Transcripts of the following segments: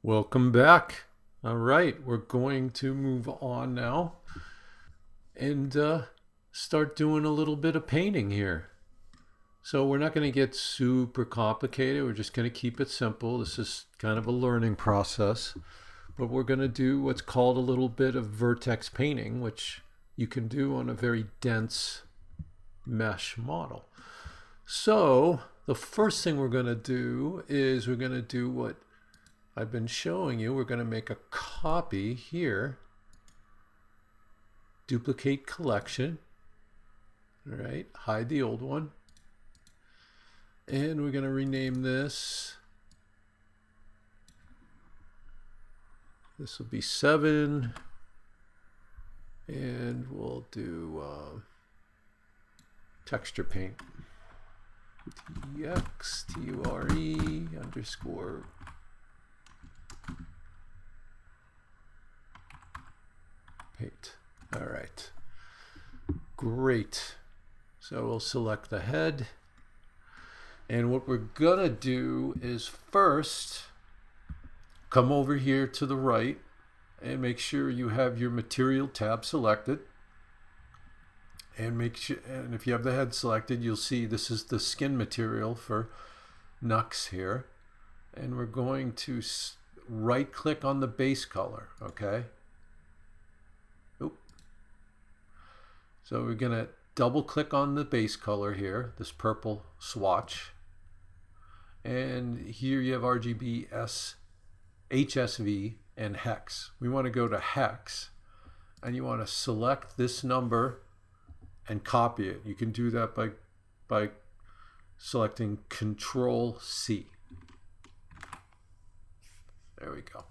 Welcome back. All right, we're going to move on now and start doing a little bit of painting here. So we're not going to get super complicated. We're just going to keep it simple. This is kind of a learning process, but we're going to do what's called a little bit of vertex painting, which you can do on a very dense mesh model. So the first thing we're going to do is we're going to do what I've been showing you. We're going to make a copy here, duplicate collection, all right, hide the old one, and we're going to rename this. This will be 7, and we'll do texture paint. TXTURE underscore paint. All right, great. So we'll select the head, and what we're gonna do is first come over here to the right and make sure you have your material tab selected, and make sure, and if you have the head selected, you'll see this is the skin material for Nux here, and we're going to right click on the base color. Okay, so we're gonna double click on the base color here, this purple swatch, and here you have RGB, HSV, and hex. We want to go to hex, and you want to select this number and copy it. You can do that by selecting Control C. There we go.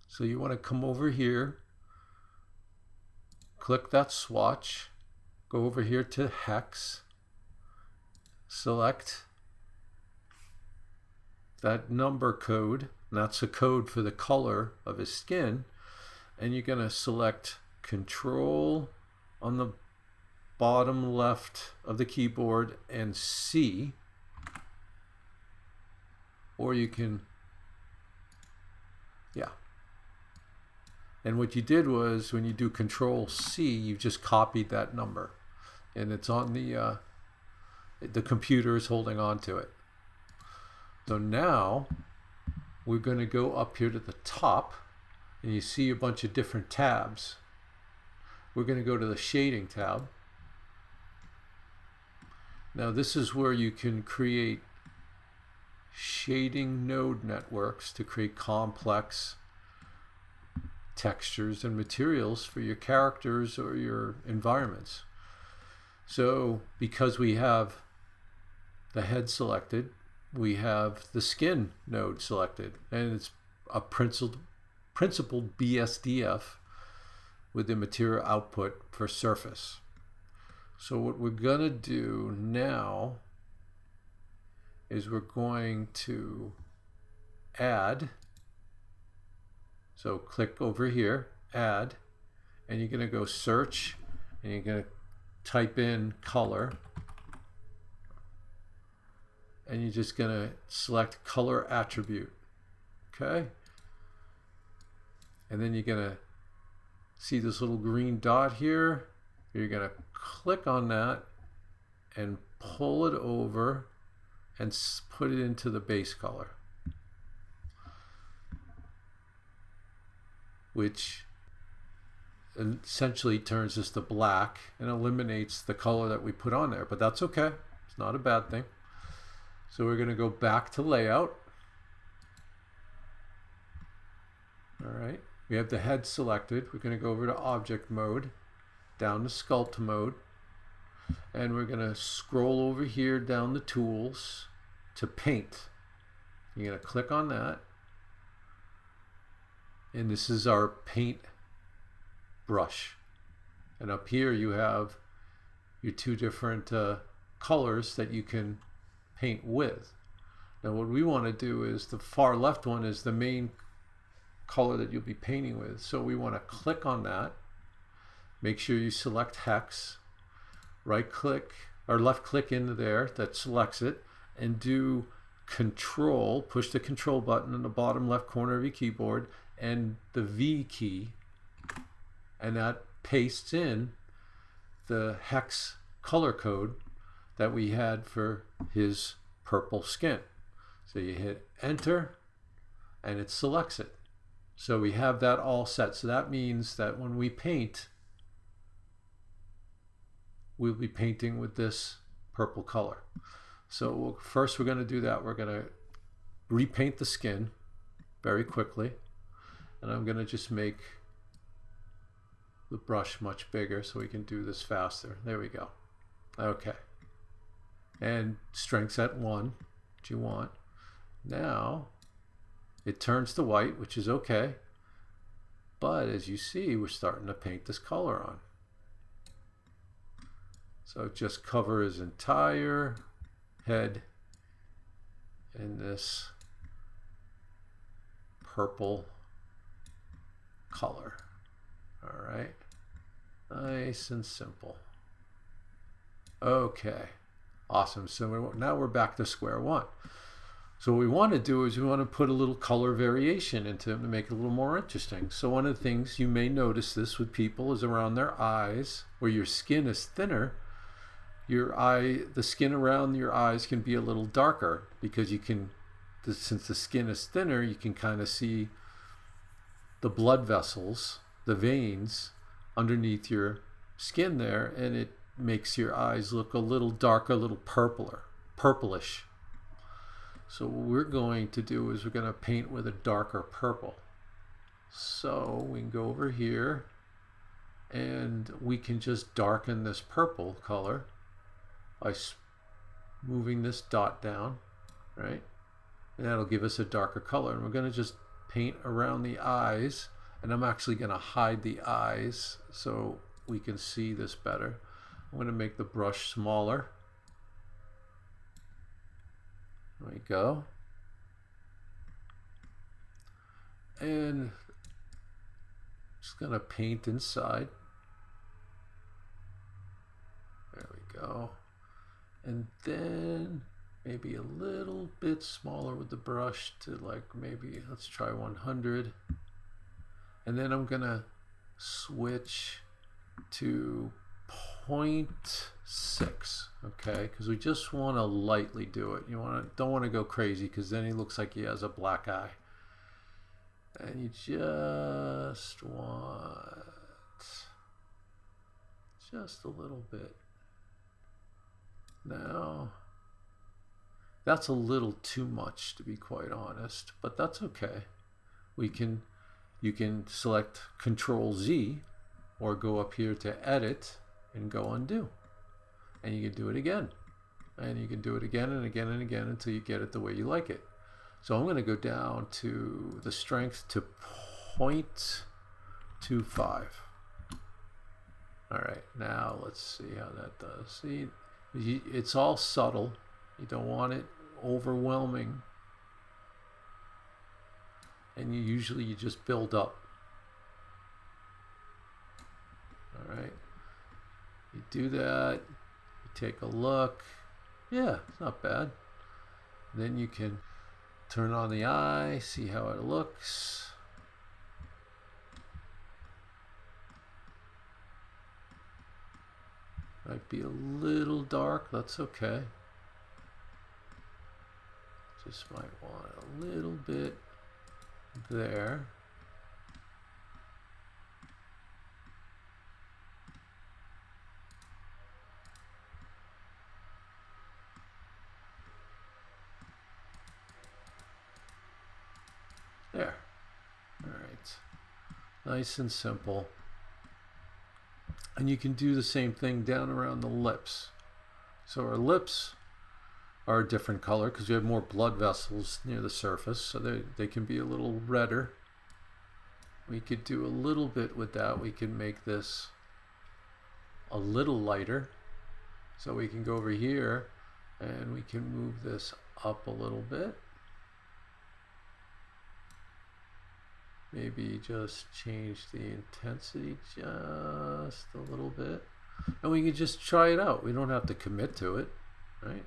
So you want to come over here, click that swatch, go over here to hex, select that number code, and that's a code for the color of his skin, and you're going to select Control on the bottom left of the keyboard and C, or you can, yeah. And what you did was, when you do Control C, you just copied that number, and it's on the computer is holding on to it. So now we're going to go up here to the top, and you see a bunch of different tabs. We're going to go to the shading tab. Now this is where you can create shading node networks to create complex textures and materials for your characters or your environments. So because we have the head selected, we have the skin node selected, and it's a principled BSDF with the material output for surface. So what we're gonna do now is we're going to add. So click over here, add, and you're going to go search, and you're going to type in color, and you're just going to select color attribute. Okay? And then you're going to see this little green dot here. You're going to click on that and pull it over and put it into the base color, which essentially turns this to black and eliminates the color that we put on there, but that's okay. It's not a bad thing. So we're going to go back to layout. All right, we have the head selected. We're going to go over to object mode, down to sculpt mode, and we're going to scroll over here down the tools to paint. You're going to click on that, and this is our paint brush. And up here you have your two different colors that you can paint with. Now what we want to do is the far left one is the main color that you'll be painting with. So we want to click on that. Make sure you select hex, right click or left click into there, that selects it, and do control, push the control button in the bottom left corner of your keyboard and the V key, and that pastes in the hex color code that we had for his purple skin. So you hit enter and it selects it. So we have that all set. So that means that when we paint, we'll be painting with this purple color. So first we're going to do that. We're going to repaint the skin very quickly. And I'm going to just make the brush much bigger so we can do this faster. There we go. Okay. And strength's at 1, which you want. Now it turns to white, which is okay. But as you see, we're starting to paint this color on. So just cover his entire head in this purple color. All right, nice and simple. Okay, awesome. So now we're back to square one. So what we want to do is we want to put a little color variation into them to make it a little more interesting. So one of the things you may notice this with people is around their eyes, where your skin is thinner, the skin around your eyes can be a little darker because you can, since the skin is thinner, you can kind of see the blood vessels, the veins underneath your skin there, and it makes your eyes look a little darker, a little purplish. So what we're going to do is we're going to paint with a darker purple. So we can go over here and we can just darken this purple color by moving this dot down, right? And that'll give us a darker color. And we're going to just paint around the eyes, and I'm actually going to hide the eyes so we can see this better. I'm going to make the brush smaller. There we go. And just going to paint inside. There we go. And then maybe a little bit smaller with the brush to like maybe, let's try 100. And then I'm going to switch to 0.6, okay, because we just want to lightly do it. Don't want to go crazy, because then he looks like he has a black eye. And you just want just a little bit. Now that's a little too much, to be quite honest, but that's okay. You can select Control Z or go up here to edit and go undo, and you can do it again, and you can do it again and again and again until you get it the way you like it. So I'm going to go down to the strength to 0.25. All right, now let's see how that does. See, it's all subtle. You don't want it overwhelming, and you just build up. All right, you do that, you take a look. Yeah, it's not bad. Then you can turn on the eye, see how it looks. Might be a little dark, that's okay. Just might want a little bit there. There. All right. Nice and simple. And you can do the same thing down around the lips. So our lips are a different color because we have more blood vessels near the surface, so they can be a little redder. We could do a little bit with that. We can make this a little lighter. So we can go over here and we can move this up a little bit. Maybe just change the intensity just a little bit. And we can just try it out. We don't have to commit to it, right?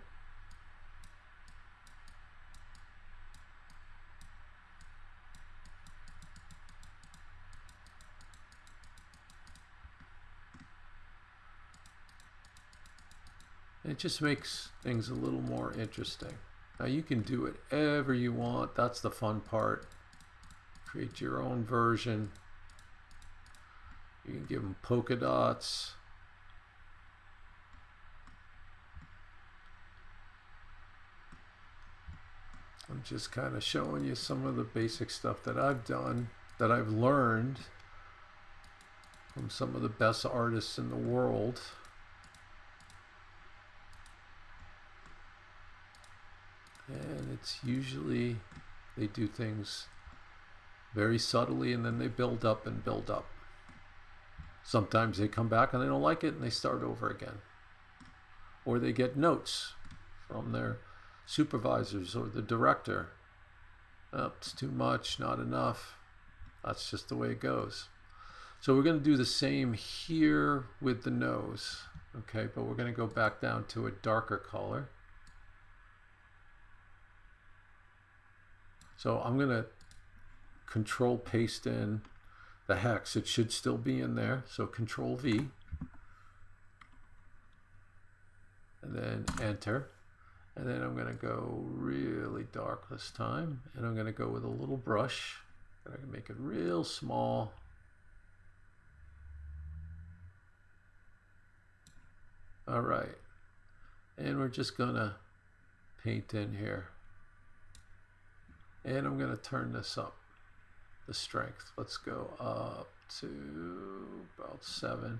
It just makes things a little more interesting. Now you can do whatever you want. That's the fun part. Create your own version. You can give them polka dots. I'm just kind of showing you some of the basic stuff that I've done, that I've learned from some of the best artists in the world. And it's usually, they do things very subtly and then they build up and build up. Sometimes they come back and they don't like it and they start over again. Or they get notes from their supervisors or the director. Oh, it's too much, not enough. That's just the way it goes. So we're going to do the same here with the nose. Okay, but we're going to go back down to a darker color. So I'm going to control paste in the hex. It should still be in there. So control V. And then enter. And then I'm going to go really dark this time. And I'm going to go with a little brush. And I can make it real small. All right. And we're just going to paint in here. And I'm going to turn this up, the strength. Let's go up to about 7.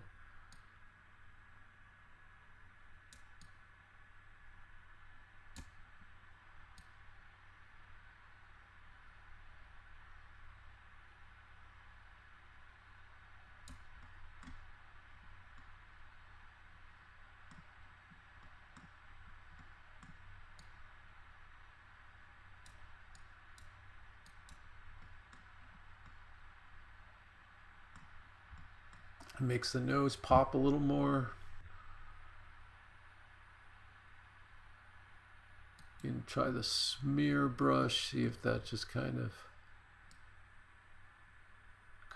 It makes the nose pop a little more. You can try the smear brush, see if that just kind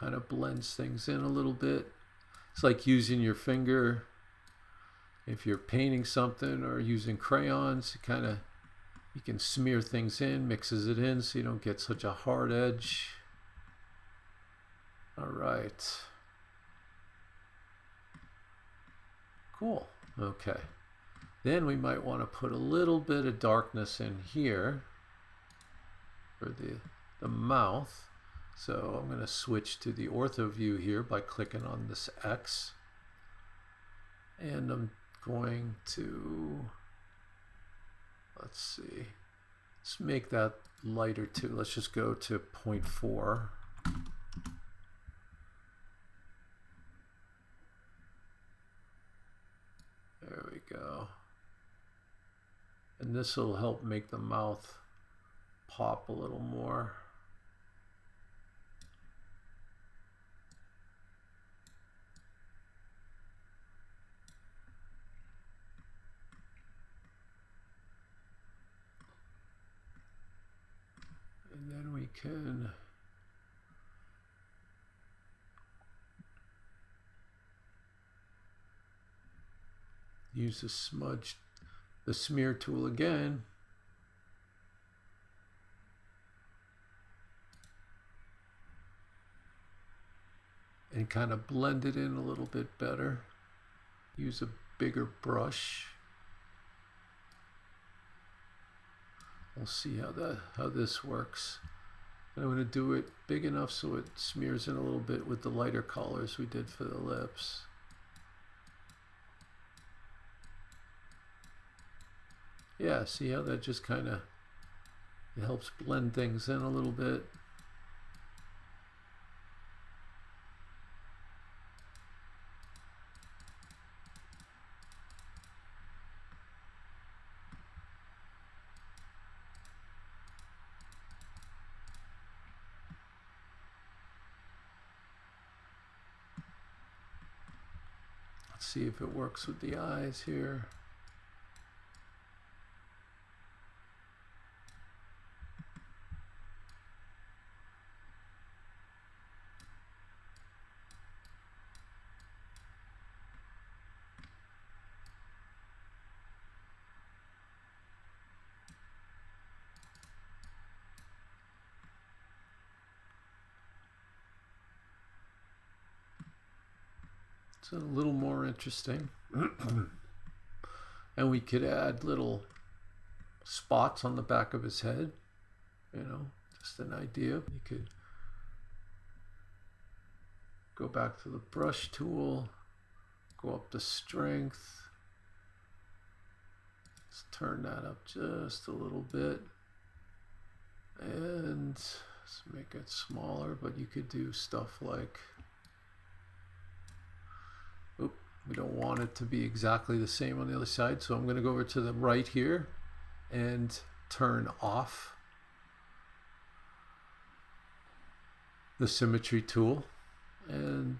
of blends things in a little bit. It's like using your finger if you're painting something or using crayons. You can smear things in, mixes it in so you don't get such a hard edge. All right. Cool. Okay. Then we might want to put a little bit of darkness in here for the mouth. So I'm going to switch to the ortho view here by clicking on this X. And I'm going to, let's see, let's make that lighter too. Let's just go to 0.4. There we go. And this will help make the mouth pop a little more. And then we can use the smear tool again. And kind of blend it in a little bit better. Use a bigger brush. We'll see how this works. And I'm going to do it big enough so it smears in a little bit with the lighter colors we did for the lips. Yeah, see how that just kind of, it helps blend things in a little bit. Let's see if it works with the eyes here. It's a little more interesting. And we could add little spots on the back of his head, you know, just an idea. You could go back to the brush tool, go up to strength, let's turn that up just a little bit, and let's make it smaller. But you could do stuff like, we don't want it to be exactly the same on the other side, so I'm going to go over to the right here and turn off the symmetry tool, and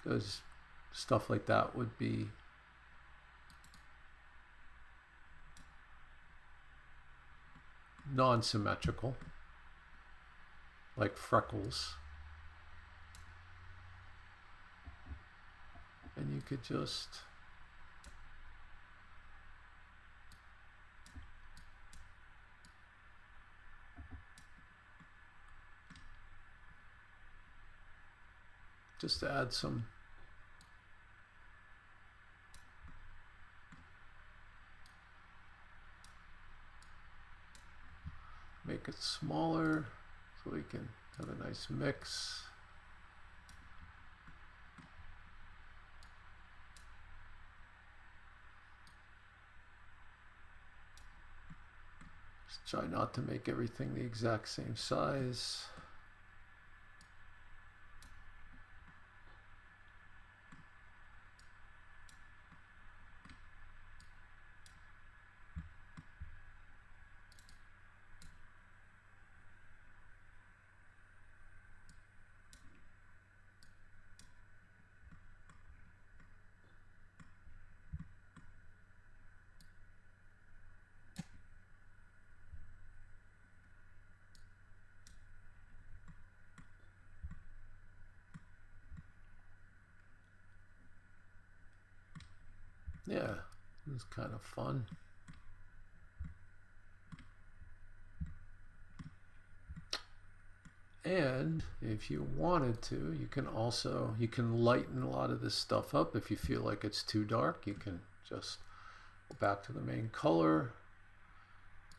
because stuff like that would be non-symmetrical, like freckles. And you could just add some make it smaller so we can have a nice mix. Just try not to make everything the exact same size. Yeah, it was kind of fun. And if you wanted to, you can lighten a lot of this stuff up. If you feel like it's too dark, you can just go back to the main color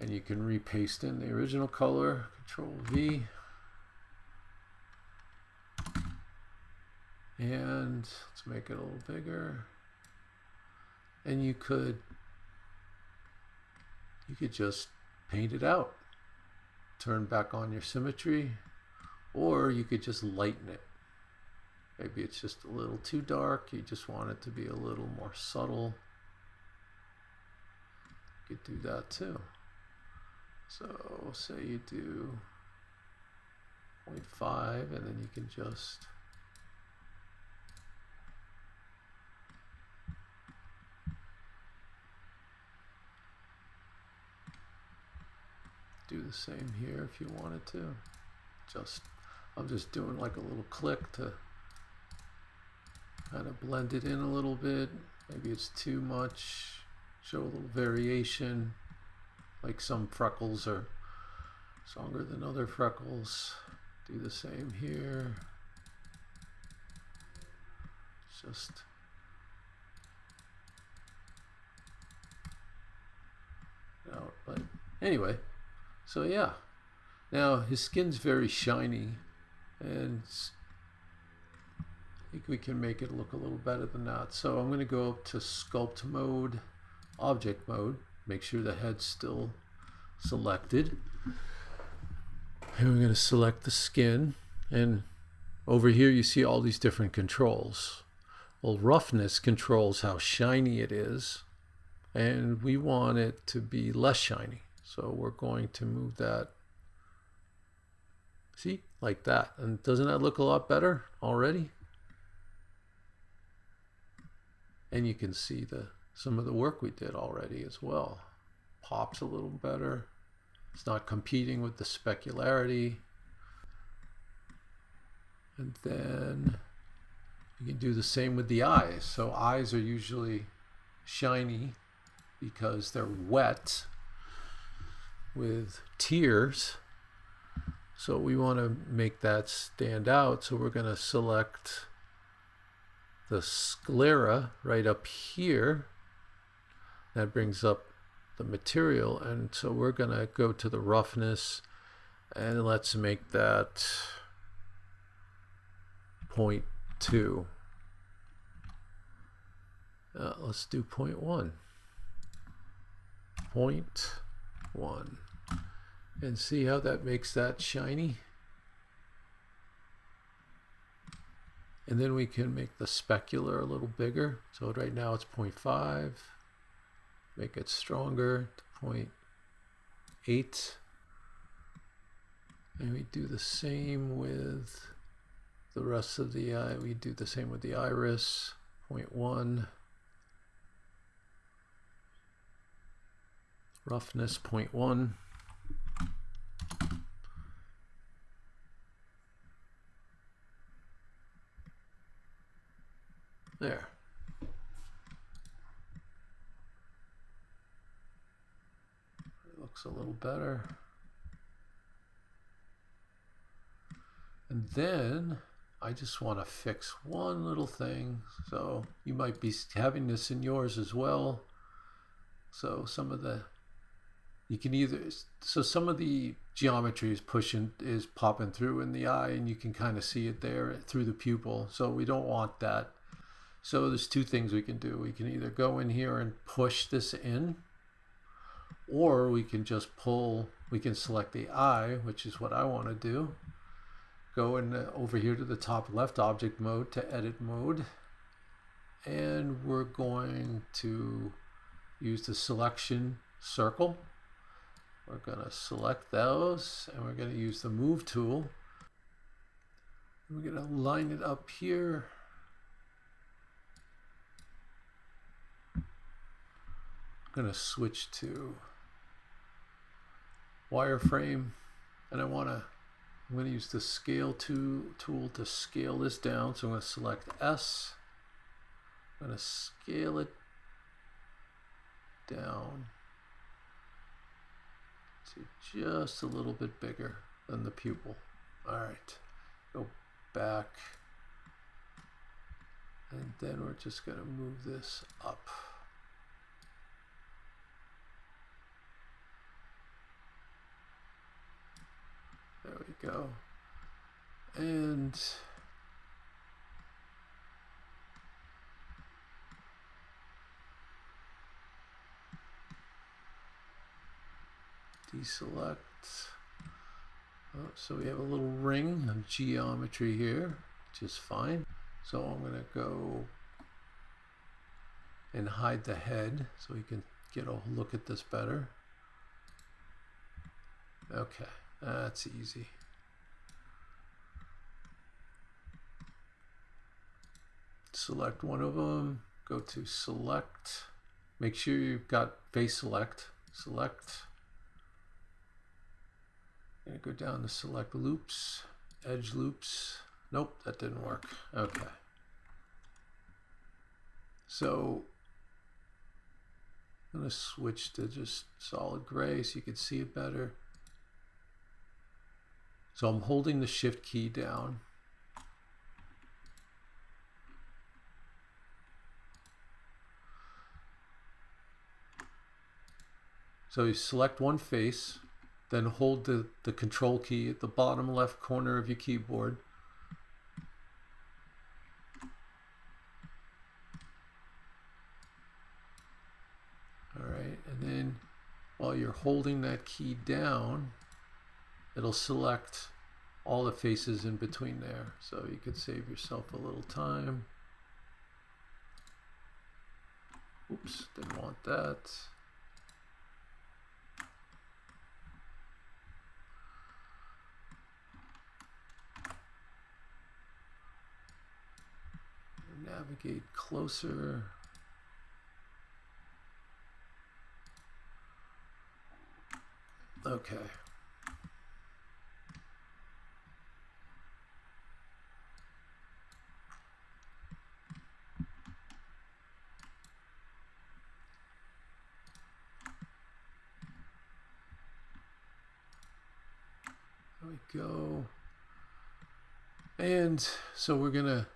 and you can repaste in the original color. Control V. And let's make it a little bigger. And you could just paint it out. Turn back on your symmetry, or you could just lighten it. Maybe it's just a little too dark. You just want it to be a little more subtle. You could do that too. So say you do 0.5, and then you can just do the same here if you wanted to. I'm just doing like a little click to kind of blend it in a little bit. Maybe it's too much. Show a little variation. Like some freckles are stronger than other freckles. Do the same here. Just out. But anyway, so yeah. Now his skin's very shiny, and I think we can make it look a little better than that. So I'm going to go up to Sculpt mode, Object mode, make sure the head's still selected. And we're going to select the skin, and over here you see all these different controls. Well, roughness controls how shiny it is, and we want it to be less shiny. So we're going to move that, see, like that. And doesn't that look a lot better already? And you can see some of the work we did already as well. Pops a little better. It's not competing with the specularity. And then you can do the same with the eyes. So eyes are usually shiny because they're wet with tears. So we want to make that stand out. So we're going to select the sclera right up here. That brings up the material. And so we're going to go to the roughness and let's make that 0.2. Let's do 0.1. 0.1. And see how that makes that shiny? And then we can make the specular a little bigger. So right now it's 0.5. Make it stronger to 0.8. And we do the same with the rest of the eye. We do the same with the iris. 0.1. Roughness 0.1. There. It looks a little better. And then I just want to fix one little thing. So you might be having this in yours as well. So some of the some of the geometry is popping through in the eye, and you can kind of see it there through the pupil. So we don't want that. So there's two things we can do. We can either go in here and push this in, or we can just we can select the eye, which is what I want to do. Go over here to the top left, object mode, to edit mode. And we're going to use the selection circle. We're going to select those, and we're going to use the move tool. We're going to line it up here. I'm going to switch to wireframe, and I'm going to use the scale tool to scale this down. So I'm going to select S. I'm going to scale it down to just a little bit bigger than the pupil. All right, go back, and then we're just going to move this up. There we go. And deselect. Oh, so we have a little ring of geometry here, which is fine. So I'm going to go and hide the head so we can get a look at this better. Okay. That's easy. Select one of them, go to select, make sure you've got face select, and go down to select loops, edge loops. Nope, that didn't work. Okay. So I'm going to switch to just solid gray so you can see it better. So I'm holding the shift key down. So you select one face, then hold the control key at the bottom left corner of your keyboard. All right, and then while you're holding that key down, it'll select all the faces in between there. So you could save yourself a little time. Oops, didn't want that. Navigate closer. Okay. There we go. And so we're gonna,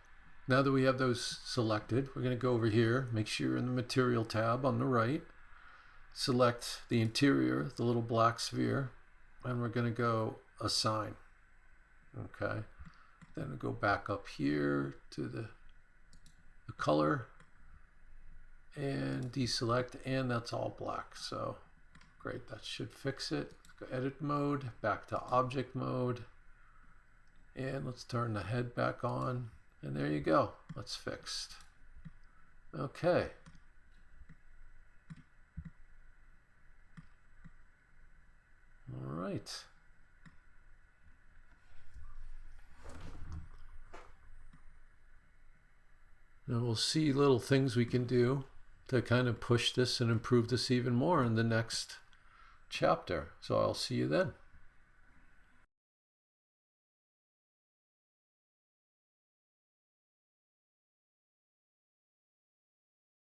now that we have those selected, we're gonna go over here, make sure you're in the material tab on the right, select the interior, the little black sphere, and we're gonna go assign. Okay. Then we'll go back up here to the color and deselect, and that's all black. So great, that should fix it. Go edit mode, back to object mode, and let's turn the head back on, and there you go, that's fixed. Okay. All right. And we'll see little things we can do to kind of push this and improve this even more in the next chapter. So I'll see you then.